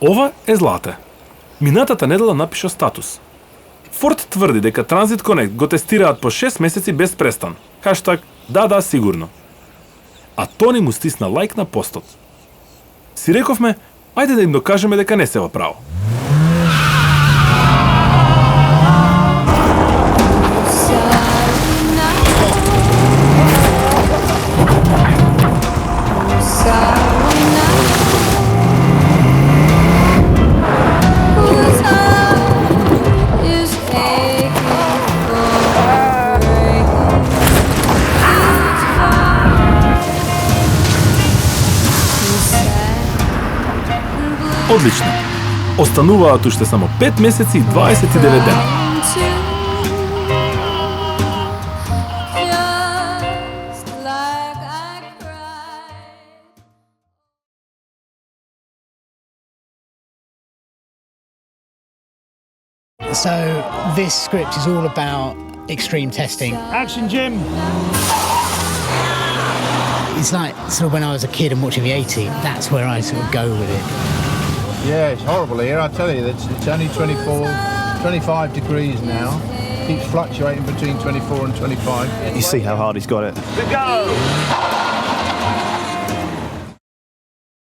Ова е Злате. Минатата недела напиша статус. Форд тврди дека Transit Connect го тестираат по 6 месеци без престан. Хаштаг да, сигурно. А Тони му стисна лайк на постот. Си рековме, ајде да им докажеме дека не се во право. Одлично. Остануваат уште само 5 месеци и 29 дена. So this script is all about extreme testing. Action, Jim! It's like sort of when I was a kid and watching the A-Team, that's where I sort of go with it. Yeah, it's horrible here. I tell you, it's only 25 degrees now. Keeps fluctuating between 24 and 25. You see how hard he's got it. To go!